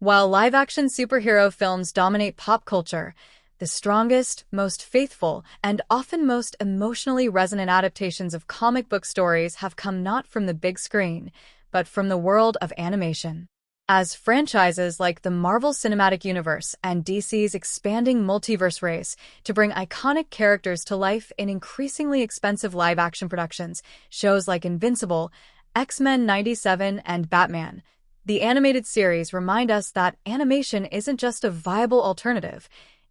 While live-action superhero films dominate pop culture, the strongest, most faithful, and often most emotionally resonant adaptations of comic book stories have come not from the big screen, but from the world of animation. As franchises like the Marvel Cinematic Universe and DC's expanding multiverse race to bring iconic characters to life in increasingly expensive live-action productions, shows like Invincible, X-Men '97, and Batman, the animated series remind us that animation isn't just a viable alternative,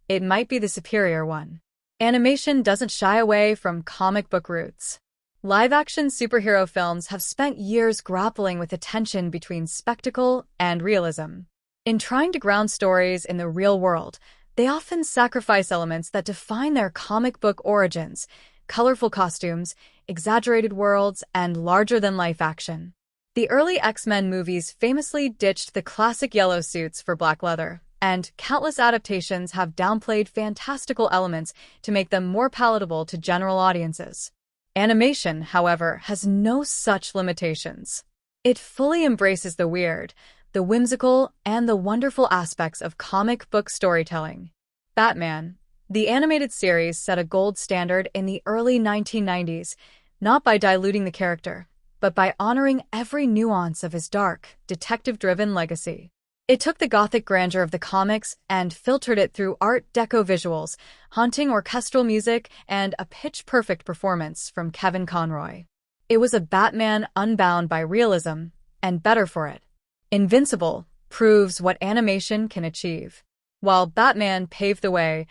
it might be the superior one. Animation doesn't shy away from comic book roots. Live-action superhero films have spent years grappling with the tension between spectacle and realism. In trying to ground stories in the real world, they often sacrifice elements that define their comic book origins: colorful costumes, exaggerated worlds, and larger-than-life action. The early X-Men movies famously ditched the classic yellow suits for black leather, and countless adaptations have downplayed fantastical elements to make them more palatable to general audiences. Animation, however, has no such limitations. It fully embraces the weird, the whimsical, and the wonderful aspects of comic book storytelling. Batman, the animated series, set a gold standard in the early 1990s, not by diluting the character, but by honoring every nuance of his dark, detective-driven legacy. It took the gothic grandeur of the comics and filtered it through Art Deco visuals, haunting orchestral music, and a pitch-perfect performance from Kevin Conroy. It was a Batman unbound by realism, and better for it. Invincible proves what animation can achieve. While Batman paved the way,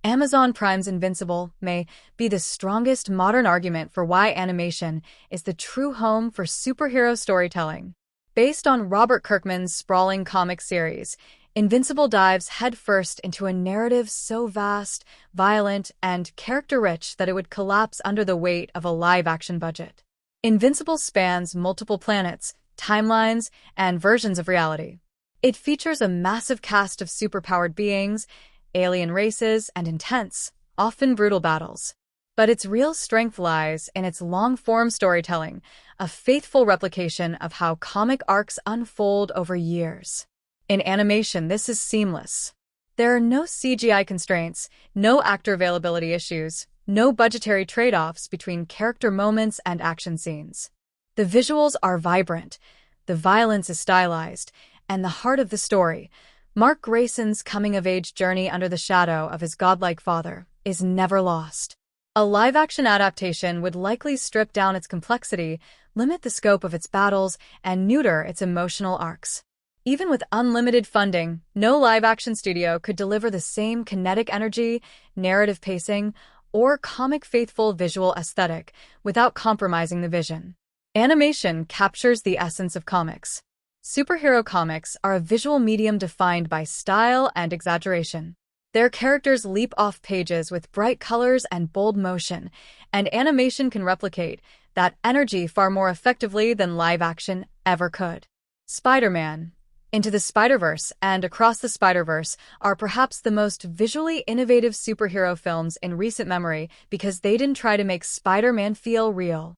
Amazon Prime's Invincible may be the strongest modern argument for why animation is the true home for superhero storytelling. Based on Robert Kirkman's sprawling comic series, Invincible dives headfirst into a narrative so vast, violent, and character-rich that it would collapse under the weight of a live-action budget. Invincible spans multiple planets, timelines, and versions of reality. It features a massive cast of superpowered beings, alien races, and intense, often brutal battles. But its real strength lies in its long-form storytelling, a faithful replication of how comic arcs unfold over years. In animation, this is seamless. There are no CGI constraints, no actor availability issues, no budgetary trade-offs between character moments and action scenes. The visuals are vibrant, the violence is stylized, and the heart of the story, Mark Grayson's coming-of-age journey under the shadow of his godlike father, is never lost. A live-action adaptation would likely strip down its complexity, limit the scope of its battles, and neuter its emotional arcs. Even with unlimited funding, no live-action studio could deliver the same kinetic energy, narrative pacing, or comic-faithful visual aesthetic without compromising the vision. Animation captures the essence of comics. Superhero comics are a visual medium defined by style and exaggeration. Their characters leap off pages with bright colors and bold motion, and animation can replicate that energy far more effectively than live action ever could. Spider-Man, Into the Spider-Verse, and Across the Spider-Verse are perhaps the most visually innovative superhero films in recent memory because they didn't try to make Spider-Man feel real.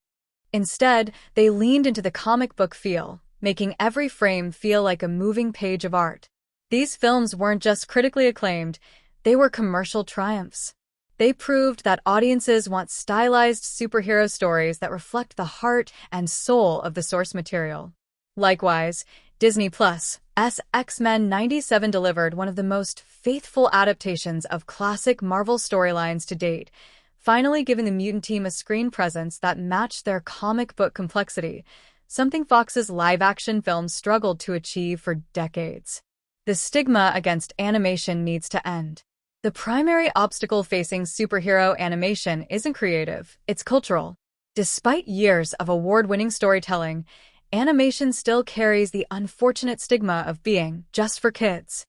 Instead, they leaned into the comic book feel, making every frame feel like a moving page of art. These films weren't just critically acclaimed, they were commercial triumphs. They proved that audiences want stylized superhero stories that reflect the heart and soul of the source material. Likewise, Disney Plus' X-Men '97 delivered one of the most faithful adaptations of classic Marvel storylines to date, finally giving the mutant team a screen presence that matched their comic book complexity, something Fox's live-action films struggled to achieve for decades. The stigma against animation needs to end. The primary obstacle facing superhero animation isn't creative, it's cultural. Despite years of award-winning storytelling, animation still carries the unfortunate stigma of being just for kids.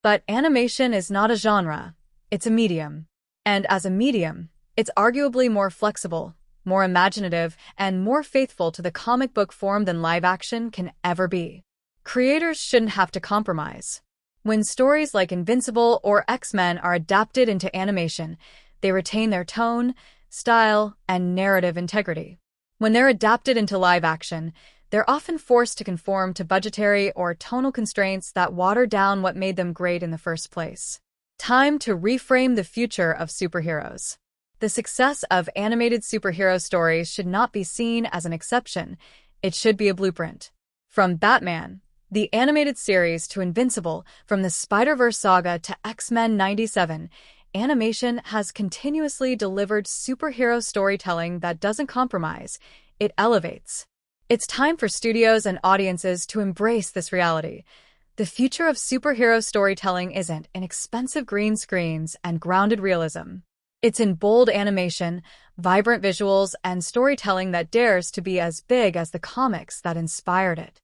But animation is not a genre, it's a medium. And as a medium, it's arguably more flexible, more imaginative, and more faithful to the comic book form than live action can ever be. Creators shouldn't have to compromise. When stories like Invincible or X-Men are adapted into animation, they retain their tone, style, and narrative integrity. When they're adapted into live action, They're often forced to conform to budgetary or tonal constraints that water down what made them great in the first place. Time to reframe the future of superheroes. The success of animated superhero stories should not be seen as an exception. It should be a blueprint. From Batman, the animated series, to Invincible, from the Spider-Verse saga to X-Men '97, animation has continuously delivered superhero storytelling that doesn't compromise, it elevates. It's time for studios and audiences to embrace this reality. The future of superhero storytelling isn't in expensive green screens and grounded realism. It's in bold animation, vibrant visuals, and storytelling that dares to be as big as the comics that inspired it.